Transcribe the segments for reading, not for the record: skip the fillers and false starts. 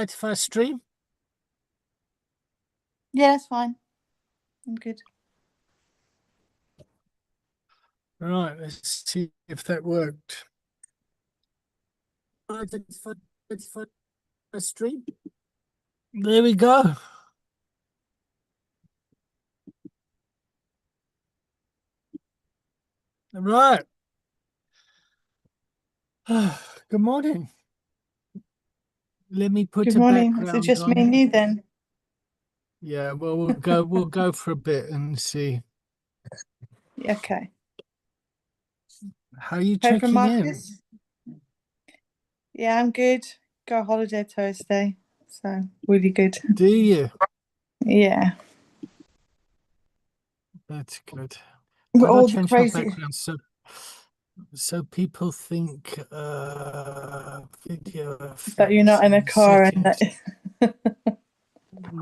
right if I stream? Yeah, that's fine. I'm good. Right, let's see if that worked. Right, it's for a stream. There we go. Right. Good morning. Let me put Good a morning. Is it background just me and on. you then? Yeah, well, we'll go for a bit and see. Yeah, okay. How are you Hey from checking in? Marcus? Yeah, I'm good. Go holiday Thursday. So really good. Do you? Yeah. That's good. With How do I all the change my crazy background so people think video that you're effects not in a and car and that settings?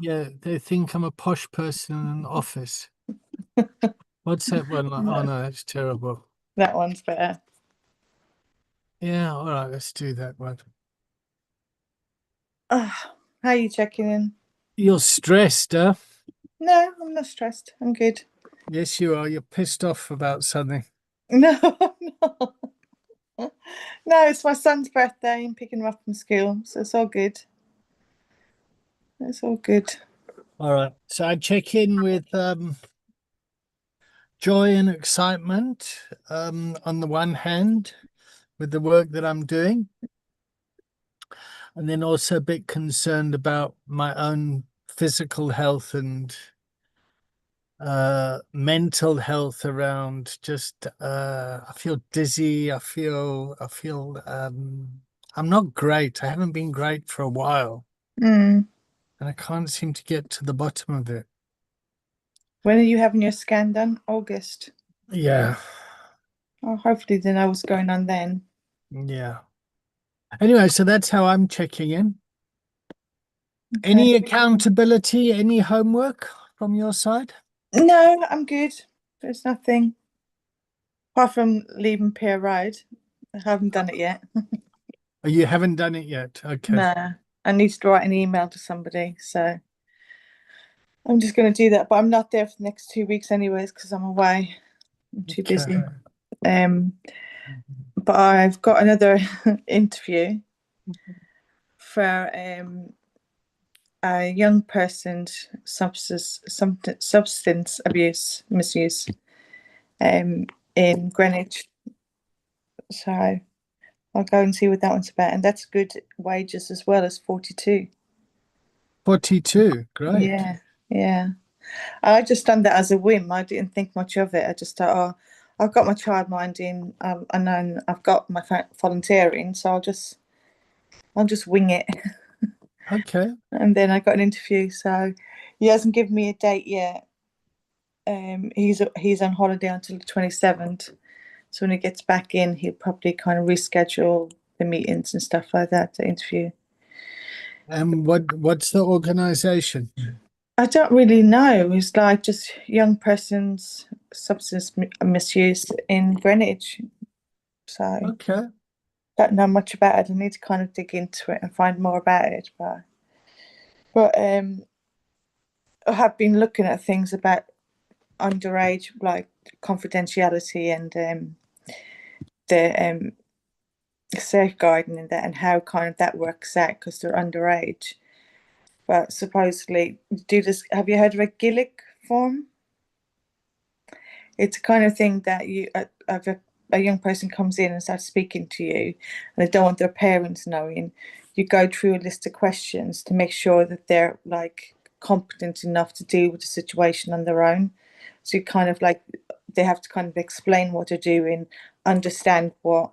Yeah, they think I'm a posh person in an office. What's that one like? Oh no, no, that's terrible. that one's better. Yeah, all right, let's do that one. How are you checking in? You're stressed, huh? No, I'm not stressed. I'm good. Yes, you are. You're pissed off about something. No, no. No, it's my son's birthday. I'm picking him up from school. So it's all good. It's all good. All right. So I check in with joy and excitement on the one hand with the work that I'm doing, and then also a bit concerned about my own physical health and mental health around just I feel dizzy. I feel I'm not great. I haven't been great for a while, Mm. and I can't seem to get to the bottom of it. When are you having your scan done? August. Yeah. Oh, hopefully they know what's going on then. Yeah. Anyway, so that's how I'm checking in. Okay. Any accountability, any homework from your side? No, I'm good. There's nothing apart from leaving Pier Road. I haven't done it yet. Oh, you haven't done it yet. Okay. No, I need to write an email to somebody, so I'm just going to do that. But I'm not there for the next 2 weeks anyways because I'm away. I'm too Okay. busy. Um, but I've got another interview for a young person's substance abuse misuse um in Greenwich. So I'll go and see what that one's about. And that's good wages as well as 42. 42. Great. Yeah, yeah. I just done that as a whim. I didn't think much of it. I just thought, oh, I've got my childminding, and then I've got my volunteering, so I'll just wing it. Okay. And then I got an interview, so he hasn't given me a date yet. He's on holiday until the 27th. So when he gets back in, he'll probably kind of reschedule the meetings and stuff like that to interview. And what's the organization? I don't really know. It's like just young person's substance misuse in Greenwich. So Okay. don't know much about it. I need to kind of dig into it and find more about it. But I have been looking at things about underage, like confidentiality and the safeguarding in that and how kind of that works out because they're underage. But supposedly, do this. Have you heard of a Gillick form? It's a kind of thing that a young person comes in and starts speaking to you, and they don't want their parents knowing. You go through a list of questions to make sure that they're like competent enough to deal with the situation on their own. So you kind of like they have to kind of explain what they're doing, understand what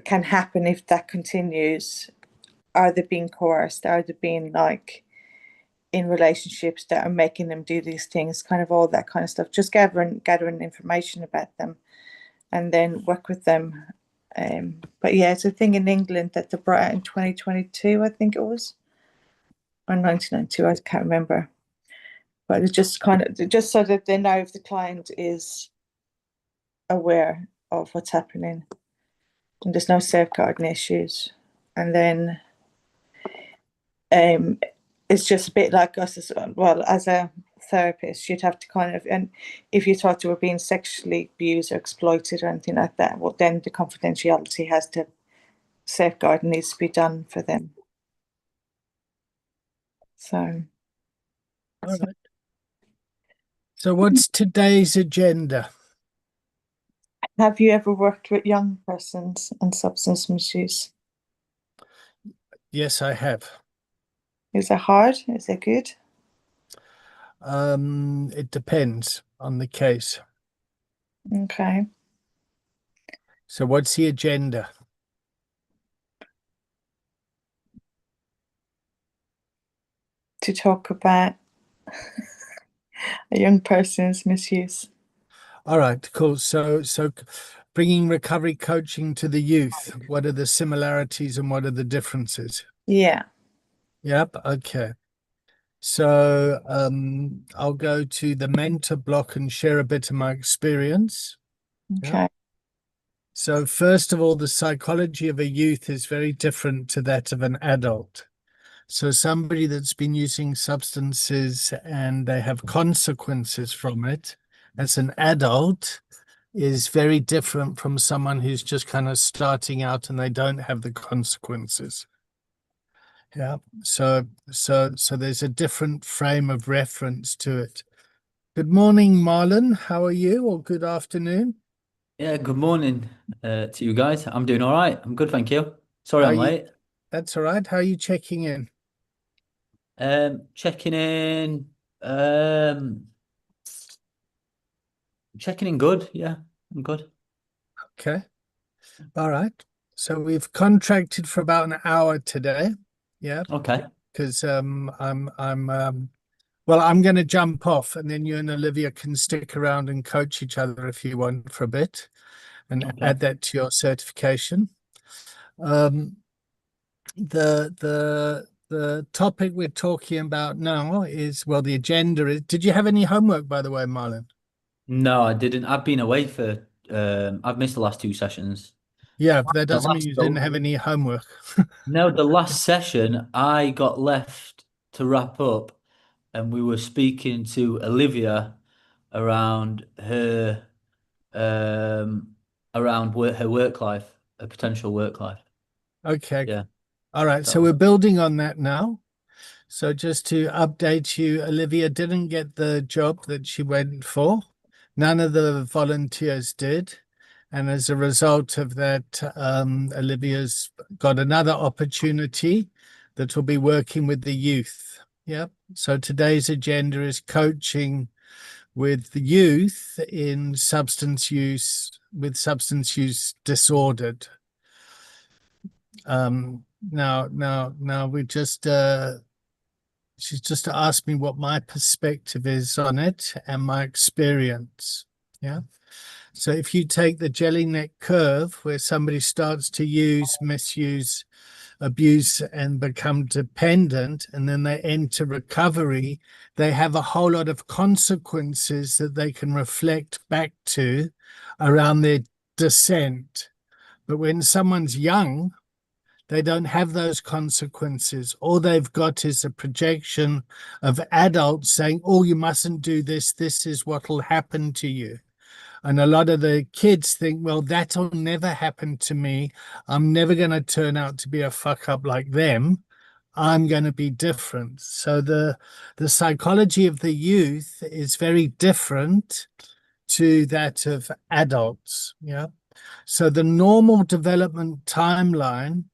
can happen if that continues. Are they being coerced? Are they being like in relationships that are making them do these things, kind of all that kind of stuff. Just gathering information about them and then work with them. But yeah, it's a thing in England that they brought out in 2022, I think it was, or 1992, I can't remember. But it's just kind of just so that they know if the client is aware of what's happening and there's no safeguarding issues. And then um, it's just a bit like us as well as a therapist. You'd have to kind of, and if you thought they were being sexually abused or exploited or anything like that, well, then the confidentiality has to safeguard needs to be done for them. So, All right. So what's today's agenda? have you ever worked with young persons and substance misuse? Yes, I have. Is it hard? Is it good? It depends on the case. Okay. So what's the agenda? To talk about a young person's misuse. All right, cool. So bringing recovery coaching to the youth, what are the similarities and what are the differences? Yeah. Yep, okay. So I'll go to the mentor block and share a bit of my experience. Yep. Okay. So first of all, the psychology of a youth is very different to that of an adult. So somebody that's been using substances and they have consequences from it as an adult is very different from someone who's just kind of starting out and they don't have the consequences. Yeah. So there's a different frame of reference to it. Good morning, Marlon. How are you? Or good afternoon. Yeah, good morning to you guys. I'm doing all right. I'm good, thank you. Sorry How are I'm you? late. That's all right. How are you checking in? Checking in. Um, checking in good. Yeah, I'm good. Okay. All right. So we've contracted for about an hour today. Yeah, Okay. because well, I'm going to jump off and then you and Olivia can stick around and coach each other if you want for a bit and Okay. add that to your certification. Um, the topic we're talking about now is, well, the agenda is, did you have any homework, by the way, Marlon? No, I didn't. I've been away for I've missed the last two sessions. Yeah, but that The doesn't mean last you didn't have any homework. No, the last session I got left to wrap up and we were speaking to Olivia around her her work life, her potential work life. Okay. Yeah, All right. that So was we're it. building on that now. So just to update you, Olivia didn't get the job that she went for. None of the volunteers did. And as a result of that, Olivia's got another opportunity that will be working with the youth. Yep. So today's agenda is coaching with the youth in substance use, with substance use disordered. Now we just she's just asked me what my perspective is on it and my experience. Yeah. So if you take the jelly neck curve where somebody starts to use, misuse, abuse, and become dependent, and then they enter recovery, they have a whole lot of consequences that they can reflect back to around their descent. But when someone's young, they don't have those consequences. All they've got is a projection of adults saying, oh, you mustn't do this. This is what will happen to you. And a lot of the kids think, well, that'll never happen to me. I'm never going to turn out to be a fuck up like them. I'm going to be different. So the psychology of the youth is very different to that of adults. Yeah. So the normal development timeline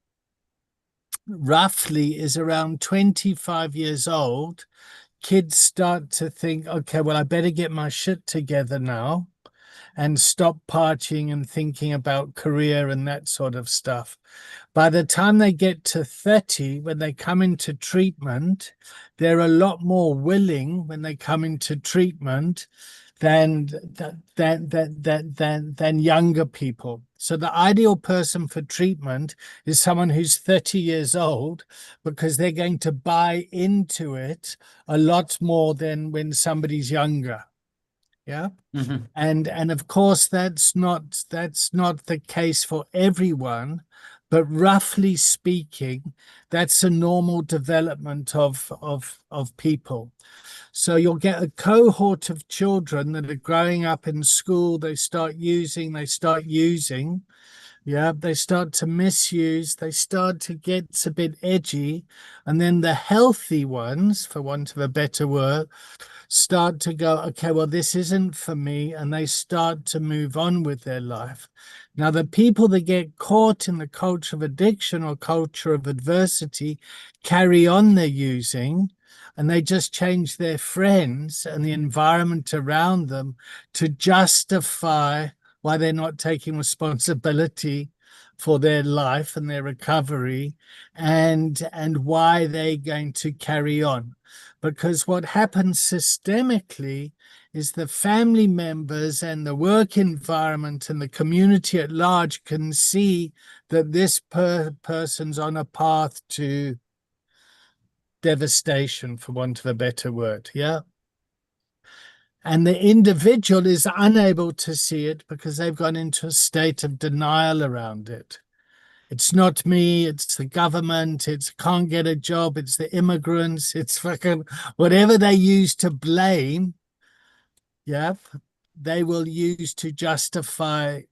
roughly is around 25 years old. Kids start to think, okay, well, I better get my shit together now and stop partying and thinking about career and that sort of stuff. By the time they get to 30, when they come into treatment, they're a lot more willing when they come into treatment than than younger people. So the ideal person for treatment is someone who's 30 years old because they're going to buy into it a lot more than when somebody's younger. Yeah. Hmm. And of course that's not the case for everyone, but roughly speaking, that's a normal development of people. So you'll get a cohort of children that are growing up in school. They start using, yeah, they start to misuse, they start to get a bit edgy. And then the healthy ones, for want of a better word, start to go, okay, well, this isn't for me. And they start to move on with their life. Now, the people that get caught in the culture of addiction or culture of adversity carry on their using, and they just change their friends and the environment around them to justify why they're not taking responsibility for their life and their recovery, and why they're going to carry on. Because what happens systemically is the family members and the work environment and the community at large can see that this person's on a path to devastation, for want of a better word. Yeah. And the individual is unable to see it because they've gone into a state of denial around it. It's not me, it's the government, it's can't get a job, it's the immigrants, it's fucking whatever they use to blame, yeah, they will use to justify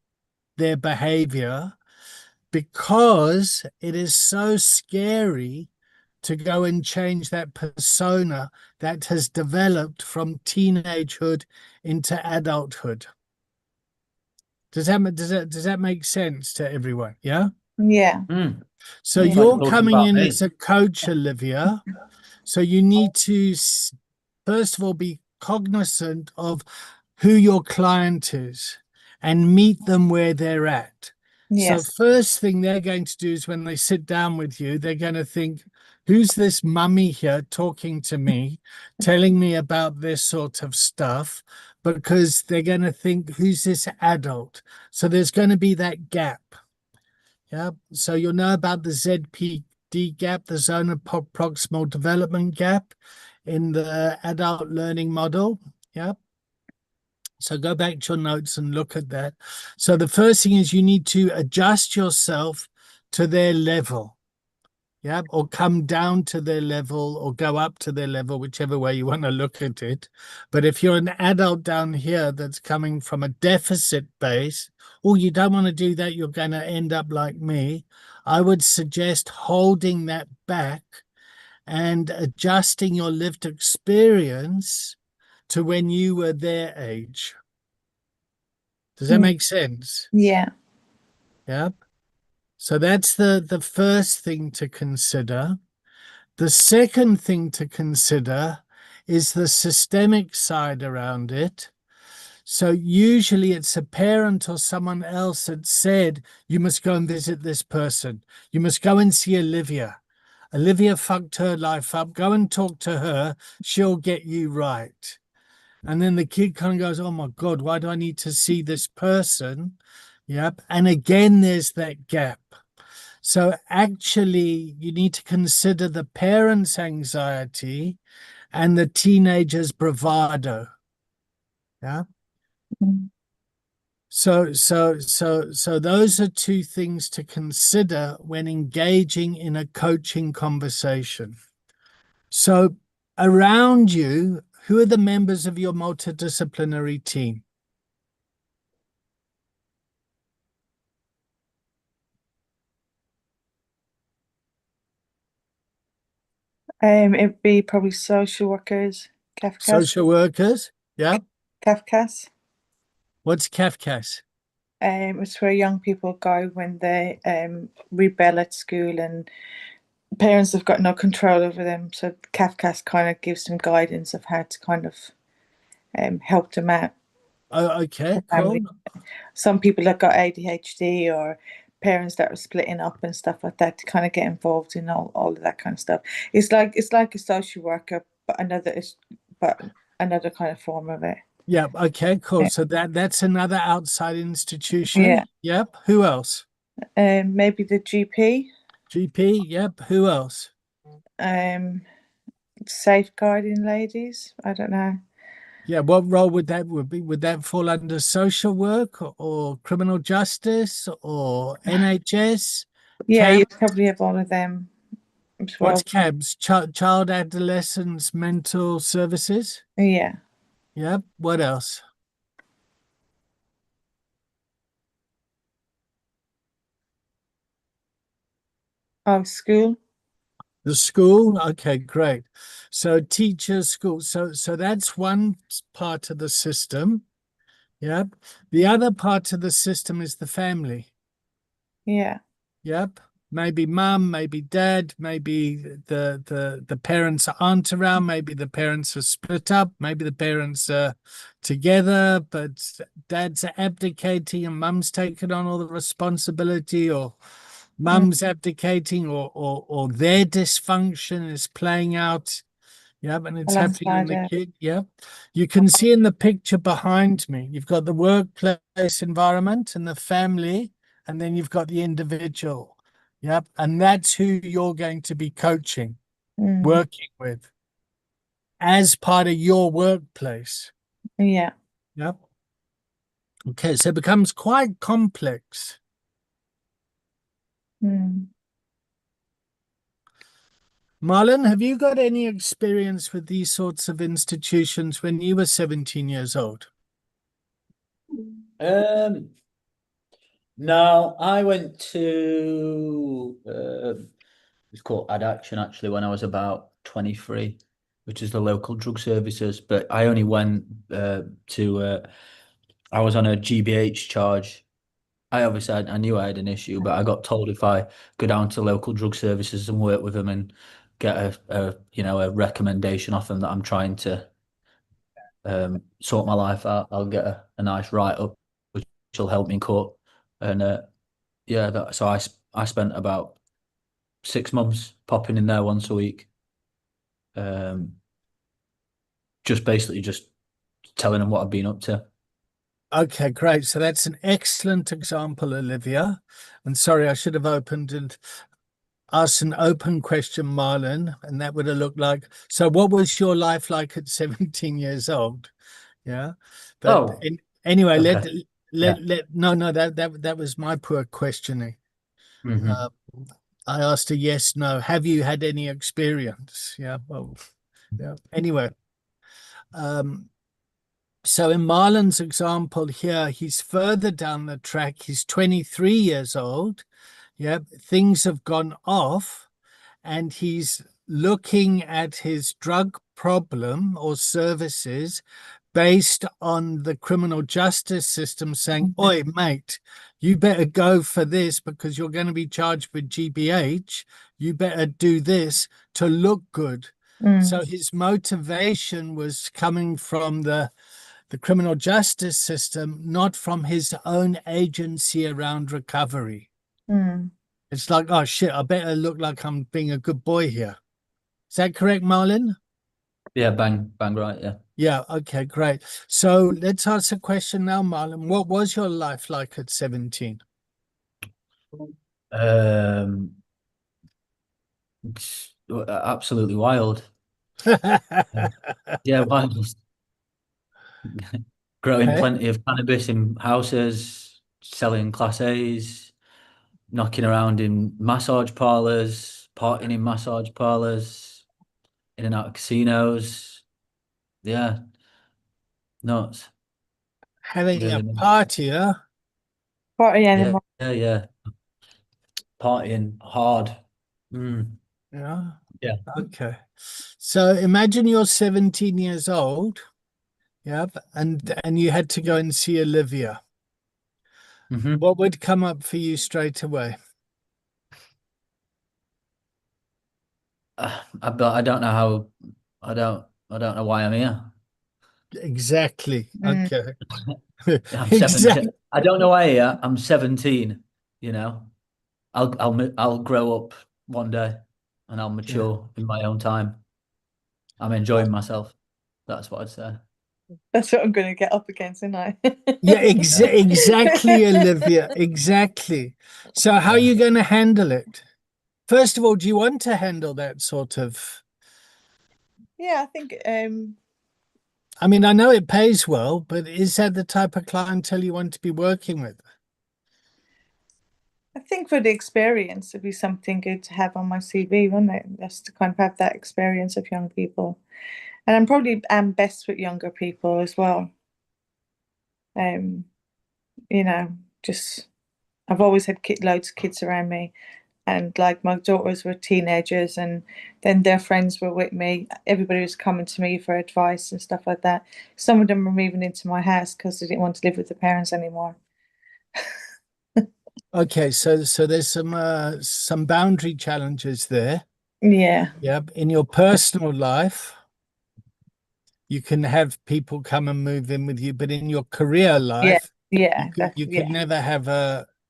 their behavior, because it is so scary to go and change that persona that has developed from teenagehood into adulthood. Does that make sense to everyone? Yeah. Yeah. Mm. So Yeah. It's like you're talking coming about in me. as a coach, Olivia. So you need to first of all be cognizant of who your client is and meet them where they're at. So Yes. first thing they're going to do is when they sit down with you, they're going to think, who's this mummy here talking to me, telling me about this sort of stuff? Because they're going to think, who's this adult? So there's going to be that gap. Yeah. So you'll know about the ZPD gap, the zone of proximal development gap in the adult learning model. Yeah. So go back to your notes and look at that. So the first thing is you need to adjust yourself to their level. Yeah, or come down to their level or go up to their level, whichever way you want to look at it. But if you're an adult down here that's coming from a deficit base, oh, you don't want to do that, you're going to end up like me. I would suggest holding that back and adjusting your lived experience to when you were their age. Does that Mm. make sense? Yeah. Yeah. So that's the first thing to consider. The second thing to consider is the systemic side around it. So usually it's a parent or someone else that said, you must go and visit this person. You must go and see Olivia. Olivia fucked her life up. Go and talk to her. She'll get you right. And then the kid kind of goes, oh my God, why do I need to see this person? Yep. And again, there's that gap. So actually, you need to consider the parent's anxiety and the teenager's bravado. Yeah. Mm. So those are two things to consider when engaging in a coaching conversation. So around you, who are the members of your multidisciplinary team? It'd be probably social workers, Kafkas. Social workers. Yeah. Kafkas. What's Kafkas? It's where young people go when they rebel at school and parents have got no control over them. So Kafkas kind of gives them guidance of how to kind of help them out. Oh, okay, The cool. family. Some people have got ADHD or parents that are splitting up and stuff like that to kind of get involved in all of that kind of stuff. It's like a social worker, but another kind of form of it. Yeah, okay, cool. Yeah. So that's another outside institution. Yeah. Yep. Who else? Maybe the GP, GP. Yep. Who else? um, safeguarding ladies. I don't know. Yeah, what role would be? Would that fall under social work or criminal justice or NHS? Yeah, CAB, you probably have all of them as what's well. CABS? Child Adolescents Mental Services. Yeah. Yep. What else? Oh, school. The school. Okay, great. So teachers, school. So that's one part of the system. Yep. The other part of the system is the family. Yeah. Yep. Maybe mum, maybe dad, maybe the parents aren't around, maybe the parents are split up, maybe the parents are together, but dad's abdicating and mum's taking on all the responsibility, or Mm. mum's abdicating, or their dysfunction is playing out. Yep, and it's happening in Alongside the it. kid. Yep. You can see in the picture behind me, you've got the workplace environment and the family, and then you've got the individual. Yep. And that's who you're going to be coaching, Mm. working with as part of your workplace. Yeah. Yep. Okay, so it becomes quite complex. Mm. Marlon, have you got any experience with these sorts of institutions when you were 17 years old? Um, no, I went to it's called Ad Action actually when I was about 23, which is the local drug services. But I only went to I was on a GBH charge. I obviously I knew I had an issue, but I got told if I go down to local drug services and work with them and get a recommendation off them that I'm trying to sort my life out, I'll get a nice write up, which will help me in court. And yeah, so I spent about 6 months popping in there once a week, um, just basically just telling them what I've been up to. Okay, great. So that's an excellent example, Olivia. And sorry, I should have opened and asked an open question, Marlon, and that would have looked like, so what was your life like at 17 years old? Yeah. But Oh, anyway, okay. Yeah. no, that was my poor questioning. Hmm. Uh, I asked a yes, no. Have you had any experience? Yeah. Well, yeah. Anyway, um, so in Marlon's example here, he's further down the track. He's 23 years old. Yep, things have gone off, and he's looking at his drug problem or services based on the criminal justice system saying, "Oi, mate, you better go for this because you're going to be charged with GBH. You better do this to look good." Mm. So his motivation was coming from the criminal justice system, not from his own agency around recovery. Mm. It's like, oh shit, I better look like I'm being a good boy here. Is that correct, Marlon? Yeah, bang, bang, right. Yeah. Yeah, okay, great. So let's ask a question now, Marlon. What was your life like at 17? Um, Absolutely wild. Yeah, wild. Growing Okay. plenty of cannabis in houses, selling Class A's, knocking around in massage parlors, partying in massage parlors, in and out of casinos. Yeah, nuts. Having a Really nuts. party, huh? Party Yeah, animal. yeah, yeah. Partying hard. Mm, Yeah. yeah. Okay. So imagine you're 17 years old, yeah, and you had to go and see Olivia. Hmm. What would come up for you straight away? But I don't know how. I don't know why I'm here. Exactly. Mm. Okay. I'm 17. Exactly. I don't know why I'm here. I'm 17. You know, I'll grow up one day, and I'll Yeah. mature in my own time. I'm enjoying myself. That's what I'd say. That's what I'm going to get up against, isn't I? Yeah, Yeah, exactly, Olivia. Exactly. So how are yeah. you going to handle it? First of all, do you want to handle that sort of? Yeah, I think I mean, I know it pays well, but is that the type of clientele you want to be working with? I think for the experience, it'd be something good to have on my CV, wouldn't it? Just to kind of have that experience of young people. And I'm probably am best with younger people as well. Um, you know, just I've always had loads of kids around me, and like my daughters were teenagers, and then their friends were with me. Everybody was coming to me for advice and stuff like that. Some of them were moving into my house because they didn't want to live with their parents anymore. Okay, so there's some boundary challenges there. Yeah, Yeah, in your personal life, you can have people come and move in with you, but in your career yeah, life, yeah, you could yeah, never have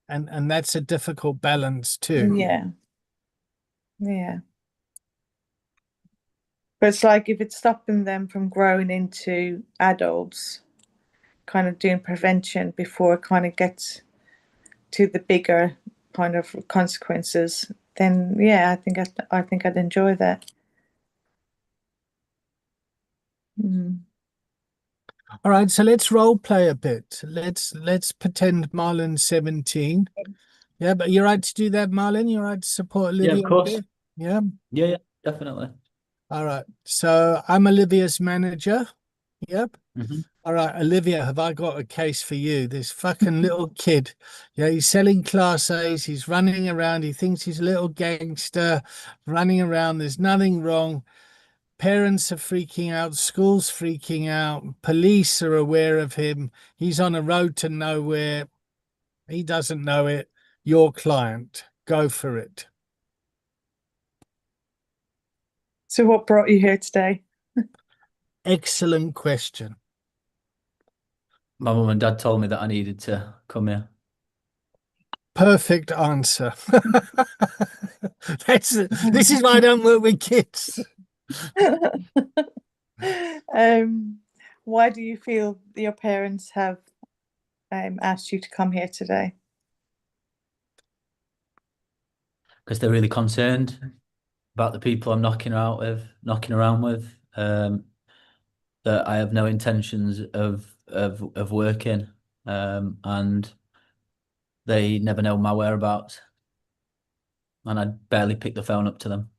and that's a difficult balance too. yeah, yeah. But it's like if it's stopping them from growing into adults, kind of doing prevention before it kind of gets to the bigger kind of consequences, then yeah, I think I'd enjoy that. Mm. All right, so let's role play a bit. Let's pretend Marlon's 17. Yeah, but you're right to do that, Marlon. You're right to support Yeah, of Olivia a course. bit. Yeah. Yeah, yeah, definitely. All right. So I'm Olivia's manager. Yep. Hmm. All right, Olivia, have I got a case for you? This fucking little kid. Yeah, he's selling class A's. He's running around. He thinks he's a little gangster running around. There's nothing wrong. Parents are freaking out. School's freaking out. Police are aware of him. He's on a road to nowhere. He doesn't know it. Your client. Go for it. So what brought you here today? Excellent question. My mum and dad told me that I needed to come here. Perfect answer. This is why I don't work with kids. um, why do you feel your parents have asked you to come here today? Because they're really concerned about the people I'm knocking around with. That I have no intentions of working, and they never know my whereabouts, and I barely pick the phone up to them.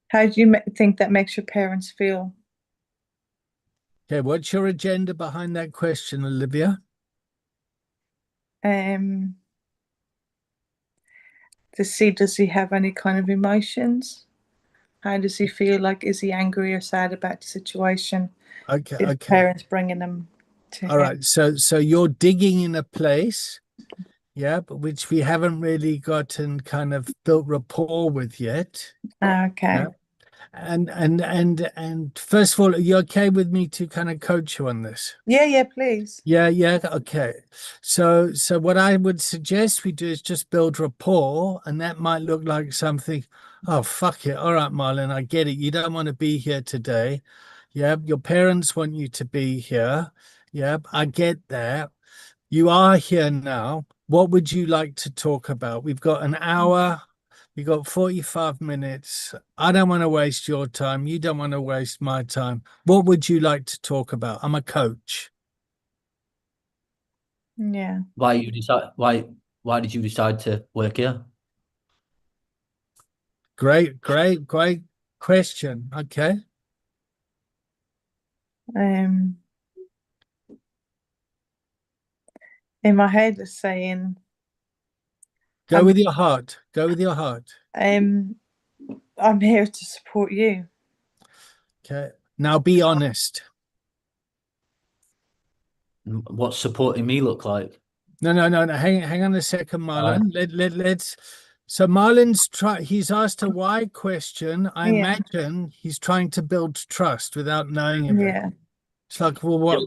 How do you think that makes your parents feel? Okay, what's your agenda behind that question, Olivia? Um, to see, does he have any kind of emotions? How does he feel? Like, is he angry or sad about the situation? Okay, His okay. parents bringing him to All him. right. So you're digging in a place, yeah, but which we haven't really gotten kind of built rapport with yet. Okay. Yeah. And first of all, are you okay with me to kind of coach you on this? Yeah, yeah, please. Yeah, yeah, okay. So what I would suggest we do is just build rapport, and that might look like something, oh fuck it. All right, Marlon, I get it. You don't want to be here today. Yeah, your parents want you to be here. Yeah, I get that. You are here now. What would you like to talk about? We've got an hour. We got 45 minutes. I don't want to waste your time. You don't want to waste my time. What would you like to talk about? I'm a coach. Yeah. Why did you decide to work here? Great question. Okay. Um, in my head is saying, Go I'm with your heart. Go with your heart. um I'm here to support you. Okay. Now be honest. What's supporting me look like? No. Hang on a second, Uh, Marlon. Let's so he's asked a why question. I Yeah, imagine he's trying to build trust without knowing of it. yeah, It's like, well, what?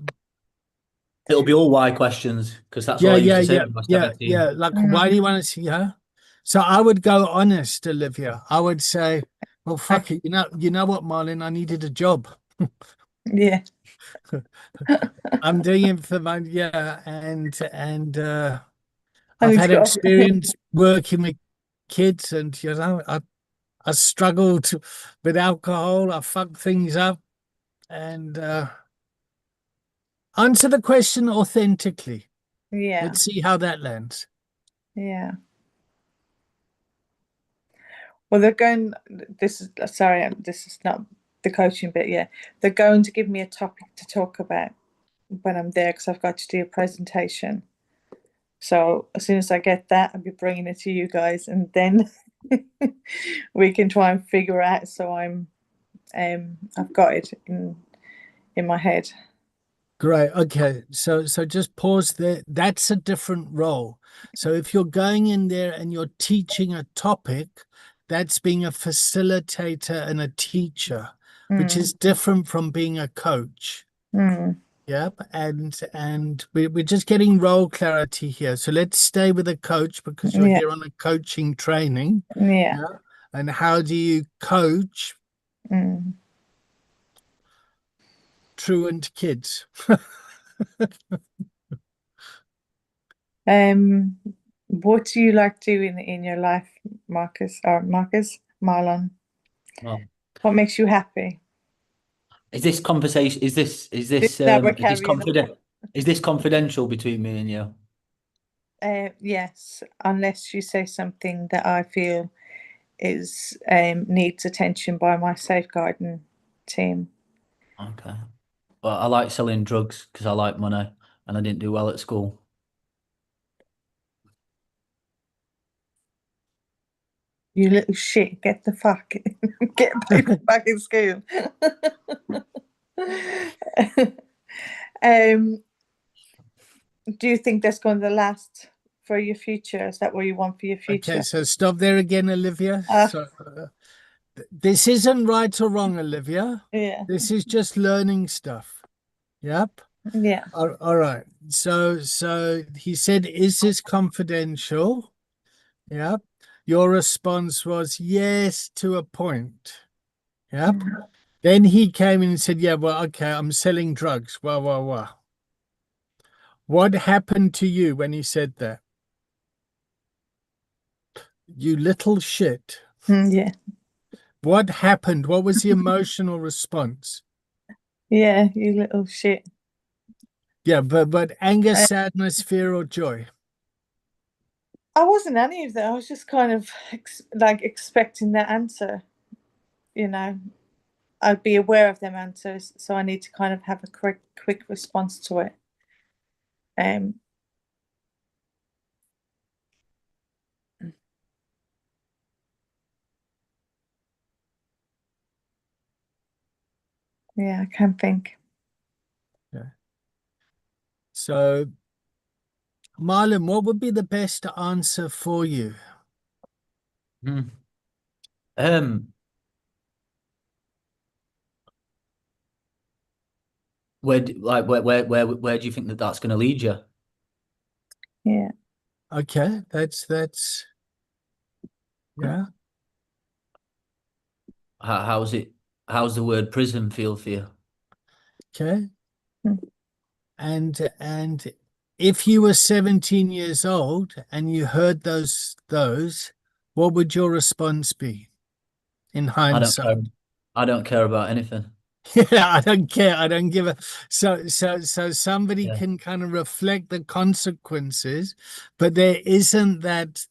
it'll be all why questions because that's all Yeah, I used yeah, to say yeah, when I was yeah, 17. yeah. Like, why do mm, you want to see her? So I would go honest, Olivia. I would say, well, I, fuck it. You know what, Marlon? I needed a job. yeah. I'm doing it for my yeah, and I I've need to had go off. experience working with kids, and I struggled with alcohol. I fucked things up, and answer the question authentically. Yeah, Let's see how that lands. Yeah. Well, they're going. This is sorry. This is not the coaching bit. Yeah, they're going to give me a topic to talk about when I'm there because I've got to do a presentation. So as soon as I get that, I'll be bringing it to you guys, and then we can try and figure out. So I've got it in my head. Great. Okay. So just pause there. That's a different role. So if you're going in there and you're teaching a topic, that's being a facilitator and a teacher, which is Mm, different from being a coach. mm, Yep. And we're just getting role clarity here. So let's stay with a coach because you're yeah, here on a coaching training. yeah. Yeah. And how do you coach Mm. truant kids? Um, what do you like doing in your life, Marlon? Well, What makes you happy? is this conversation? Now we're carrying on. Is this confidential between me and you? Yes, unless you say something that I feel is needs attention by my safeguarding team. Okay. Well, I like selling drugs because I like money, and I didn't do well at school. You little shit, get the fuck get back in school. um, do you think that's going to last for your future? Is that what you want for your Okay, future? so stop there again, Olivia. Uh, So this isn't right or wrong, Olivia. yeah, This is just learning stuff. Yep. yeah. All right. So he said, "Is this confidential?" Yep. Your response was yes to a point. Yep. Mm. Then he came in and said, "Yeah, well, okay, I'm selling drugs." Wow, wow, wow. What happened to you when he said that? You little shit. Yeah, What happened? What was the emotional response? yeah. You little shit. Yeah, but anger, Uh, sadness, fear, or joy. I wasn't any of that. I was just kind of like expecting that answer. You know, I'd be aware of them answers, so I need to kind of have a quick response to it. Um, yeah, I can think. Yeah. So, Marlon, what would be the best answer for you? Hmm. Um, where do you think that that's going to lead you? Yeah. Okay, that's yeah. How's it? How's the word prison feel for you? Okay. Mm. And if you were 17 years old and you heard those, what would your response be in I don't hindsight? care. I don't care about anything. Yeah, I don't care. I don't give a so somebody Yeah. can kind of reflect the consequences, but there isn't that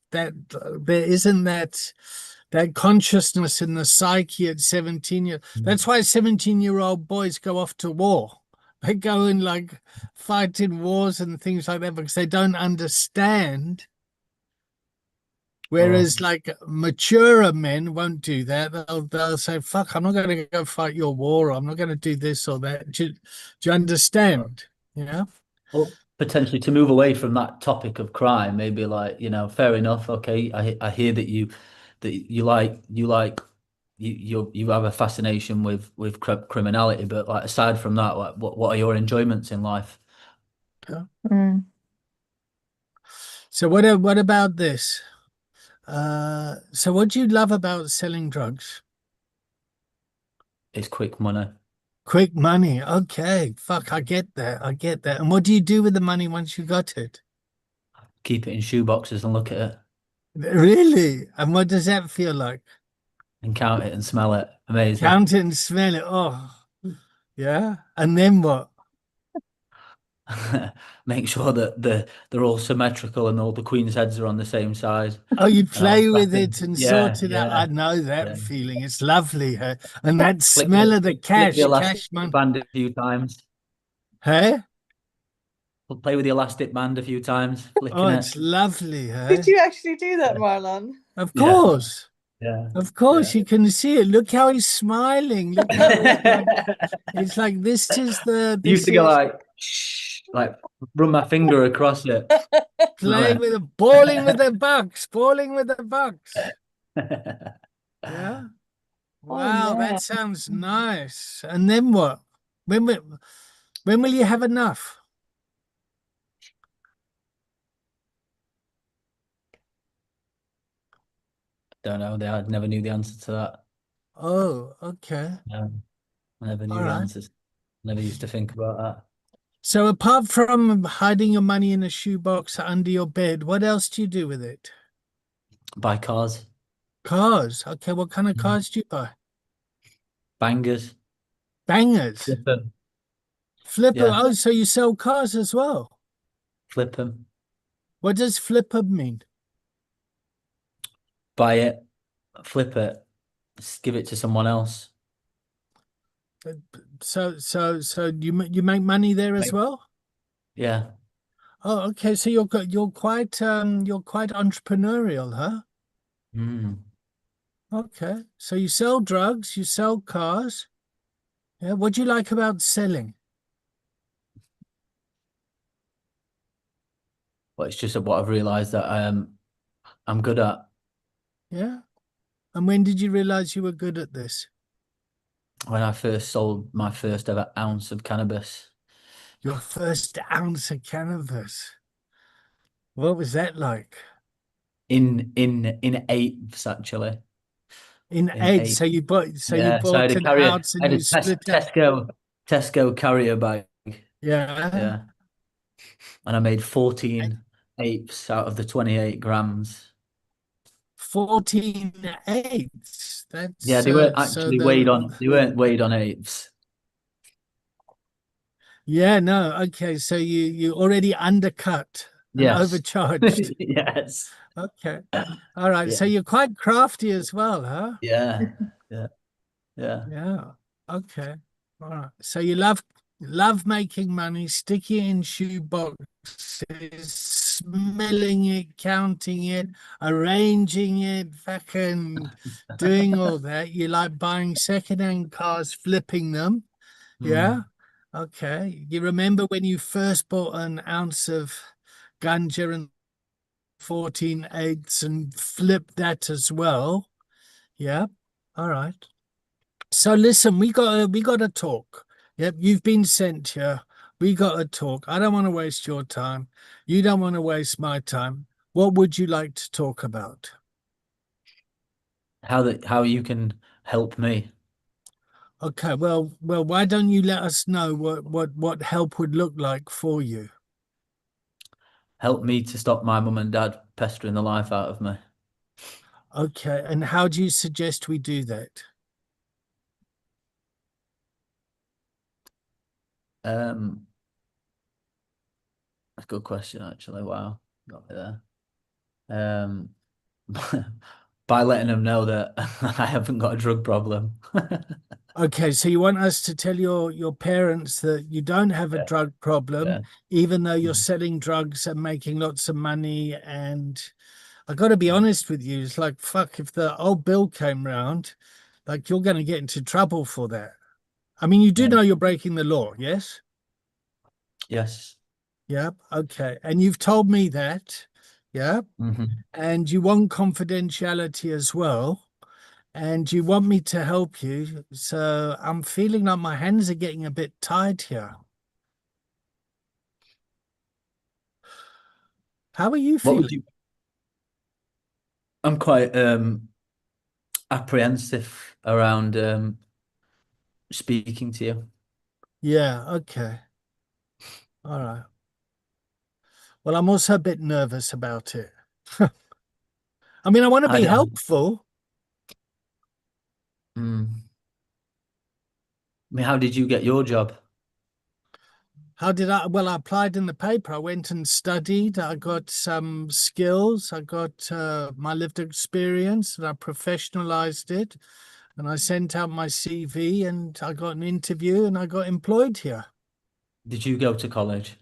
consciousness in the psyche at 17 years. That's why 17-year-old boys go off to war. They go and like fight in wars and things like that because they don't understand. Oh, Whereas like maturer men won't do that. They'll say, fuck, I'm not going to go fight your war, or I'm not going to do this or that. Do you understand? Yeah. well, potentially to move away from that topic of crime, maybe like, fair enough. Okay, I hear that you have a fascination with criminality, but like aside from that, like what are your enjoyments in life? Yeah. Mm. So what about this? So what do you love about selling drugs? It's quick money. Quick money. Okay. Fuck, I get that. I get that. And what do you do with the money once you got it? Keep it in shoe boxes and look at it Really? And what does that feel like? and count it and smell it. Amazing. Count it and smell it. Oh, yeah. And then what? make sure that they're all symmetrical and all the queen's heads are on the same side. Oh, you And I was play with it wrapping, and yeah, sort it out. I yeah, know yeah. that feeling. It's lovely, huh? And that Flick smell the of the flick the cash elastic money. band a few times. Hey? Play with the elastic band a few times, Oh, flicking it. it's lovely, Did hey? you actually do that, Yeah, Marlon? Of yeah, course. yeah, Of course, yeah. you can see it. Look how he's smiling. Look how it's like Used this to go is like, shh, like run my finger across it. playing with the balling with the bucks, balling with the bucks. I Yeah. Oh Wow, that yeah. sounds nice. And then what? When will when will you have enough? don't know. I never knew the answer to that. Oh, okay. No, I never All knew the right. answers. Never used to think about that. So apart from hiding your money in a shoebox under your bed, what else do you do with it? Buy cars, Cars. Okay, what kind of mm. cars do you buy? Bangers, Bangers. flip them. Flipper. Yeah, Oh, so you sell cars as well. flip them. What does flipper mean? Buy it, flip it, give it to someone else. So you make money there as Right. well? Yeah. Oh, okay. So you're quite entrepreneurial, huh? Mm. Okay. So you sell drugs, you sell cars. Yeah. What do you like about selling? But it's just what I've realized that I'm good at. Yeah. And when did you realize you were good at this? When I first sold my first ever ounce of cannabis Your first ounce of cannabis. What was that like? in eighths actually. In In eight. eight. So you Yeah. So bought an ounce I and had you a split up. Tesco carrier bag. Yeah. Yeah. And I made 14 eighths out of the 28 grams. 14 eighths. Yeah, That's they weren't so actually the weighed on. They weren't weighed on eighths. yeah, no, okay. So you already undercut and Yes. overcharged. Yes. Okay. All right. Yeah. So you're quite crafty as well, huh? Yeah. Yeah. Yeah. Yeah. Okay. All right. So you love making money, sticking it in shoe boxes, smelling it, counting it, arranging it, fucking doing all that. You like buying secondhand cars, flipping them. Yeah. Mm. Okay. You remember when you first bought an ounce of ganja and 14 eighths and flipped that as well? Yeah. All right. So listen, we got to talk. Yep, you've been sent here. We got to talk. I don't want to waste your time. You don't want to waste my time. What would you like to talk about? How you can help me. Okay, well, why don't you let us know what help would look like for you? Help me to stop my mum and dad pestering the life out of me. Okay, and how do you suggest we do that? Um, that's a good question, actually. Wow, got me there. Um, by letting them know that I haven't got a drug problem. Okay, so you want us to tell your parents that you don't have a Yeah, drug problem, yeah. even though you're Mm, selling drugs and making lots of money. And I got to be mm. honest with you, it's like fuck if the old bill came round, like you're going to get into trouble for that. I mean, you do Yeah. know you're breaking the law, yes? Yes. Yep. Okay. And you've told me that. Yep. Hmm. And you want confidentiality as well. And you want me to help you. So I'm feeling like my hands are getting a bit tied here. How are you What would feeling? you? I'm quite apprehensive around speaking to you. Yeah. Okay. All right. Well, I'm also a bit nervous about it. I mean, I want to I be don't. helpful. Mm. I mean, how did you get your job? How did I? Well, I applied in the paper. I went and studied. I got some skills. I got my lived experience, and I professionalized it. And I sent out my CV, and I got an interview, and I got employed here. Did you go to college?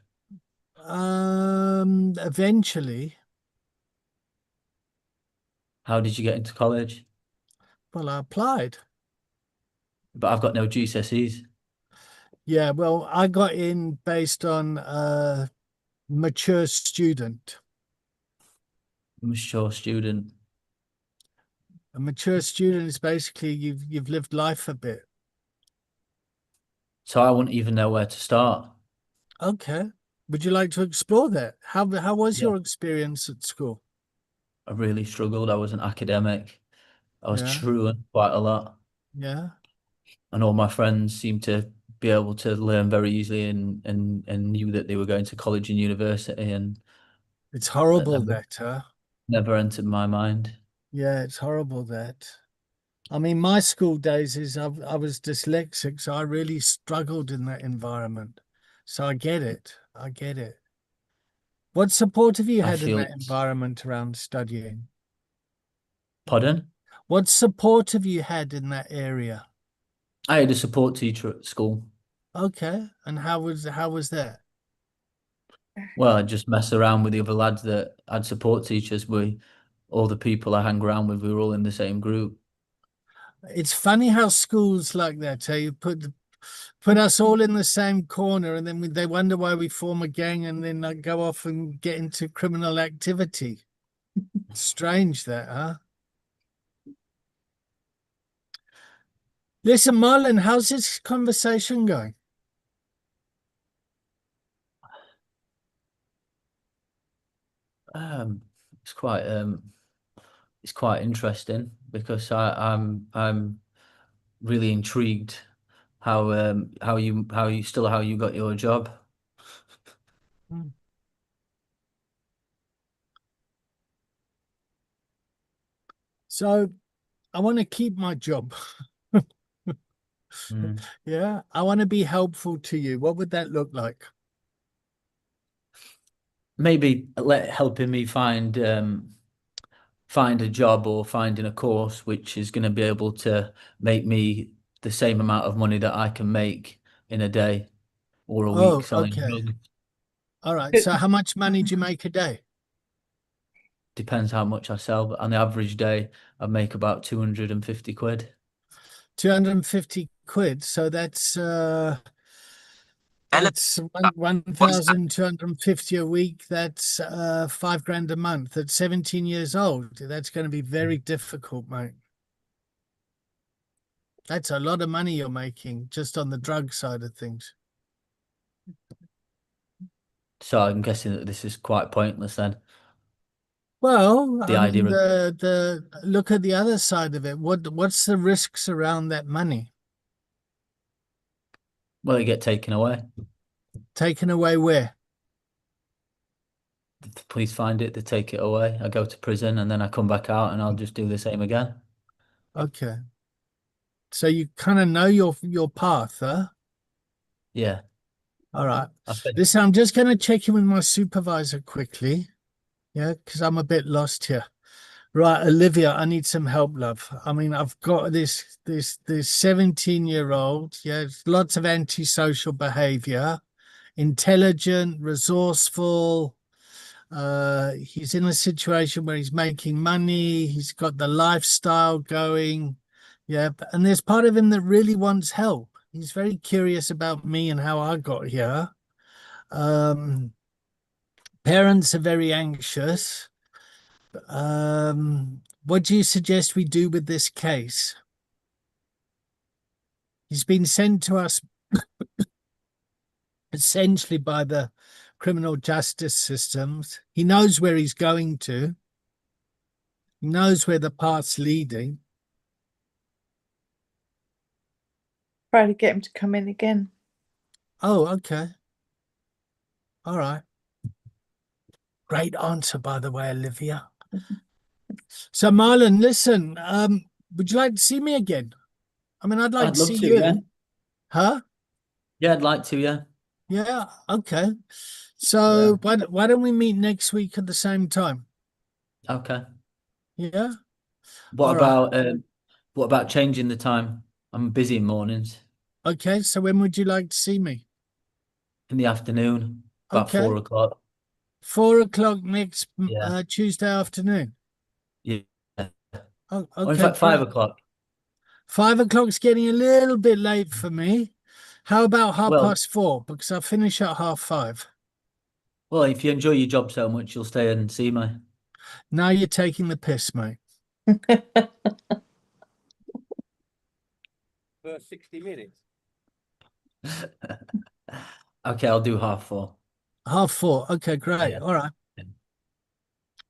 Eventually, How did you get into college? well, I applied. But I've got no GCSEs. Yeah, well, I got in based on mature student. I'm a sure student. A mature student is basically you've lived life a bit. So I wouldn't even know where to start. Okay. Would you like to explore that? How was Yeah. your experience at school? I really struggled. I was an academic. I was Yeah, truant quite a lot. yeah. And all my friends seemed to be able to learn very easily and knew that they were going to college and university, and It's that horrible that, huh? never entered my mind. Yeah, it's horrible that. I mean, my school days is I was dyslexic, so I really struggled in that environment. So I get it. I get it. What support have you I had in feel that environment around studying? Pardon? What support have you had in that area? I had a support teacher at school. Okay. And how was that? Well, I just mess around with the other lads that had support teachers. All the people I hang around with, we were all in the same group. It's funny how schools like that, you put us all in the same corner, and then they wonder why we form a gang and then go off and get into criminal activity. Strange that, huh? Listen, Marlon, how's this conversation going? Um, it's quite it's quite interesting because I'm really intrigued how you got your job. Hmm. So I want to keep my job. Mm. Yeah, I want to be helpful to you. What would that look like? Maybe helping me find a job or finding a course which is going to be able to make me the same amount of money that I can make in a day or a week Oh, selling okay. drugs. All right. So how much money do you make a day? Depends how much I sell, but on the average day, I make about 250 quid. 250 quid. So that's 1,250 a week. That's 5 grand a month. At 17 years old, that's going to be very difficult, mate. That's a lot of money you're making just on the drug side of things. So I'm guessing that this is quite pointless then. Well, The I idea mean, of, the look at the other side of it. What's the risks around that money? well, they get taken away. Taken away where? The police find it, they take it away. I go to prison and then I come back out and I'll just do the same again. Okay. So you kind of know your path, huh? Yeah. All right. I spent, Listen, I'm just going to check in with my supervisor quickly. Yeah, because I'm a bit lost here. Right, Olivia, I need some help, love. I mean, I've got this 17-year-old. Yeah, lots of antisocial behavior, intelligent, resourceful. He's in a situation where he's making money. He's got the lifestyle going. Yeah, and there's part of him that really wants help. He's very curious about me and how I got here. Um, Parents are very anxious. What do you suggest we do with this case? He's been sent to us essentially by the criminal justice systems. He knows where he's going to. He knows where the path's leading. Try to get him to come in again. Oh, okay. All right. Great answer, by the way, Olivia. So, Marlon, listen, would you like to see me again? I mean, I'd like I'd to love see to, yeah. you. Huh? Yeah, I'd like to, yeah. Yeah. Okay. Yeah. So why don't we meet next week at the same time? Okay. Yeah. What All right. about what about changing the time? I'm busy in mornings. Okay. So when would you like to see me? In the afternoon, about Okay. 4 o'clock. 4 o'clock next Yeah. Tuesday afternoon. Yeah. Oh, Or in okay, fact, five great. o'clock. 5 o'clock's getting a little bit late for me. How about half Well, past four? Because I finish at 5:30. well, if you enjoy your job so much, you'll stay and see me. Now you're taking the piss, mate. For 60 minutes. Okay, I'll do 4:30. 4:30. Okay, great. Yeah. All right.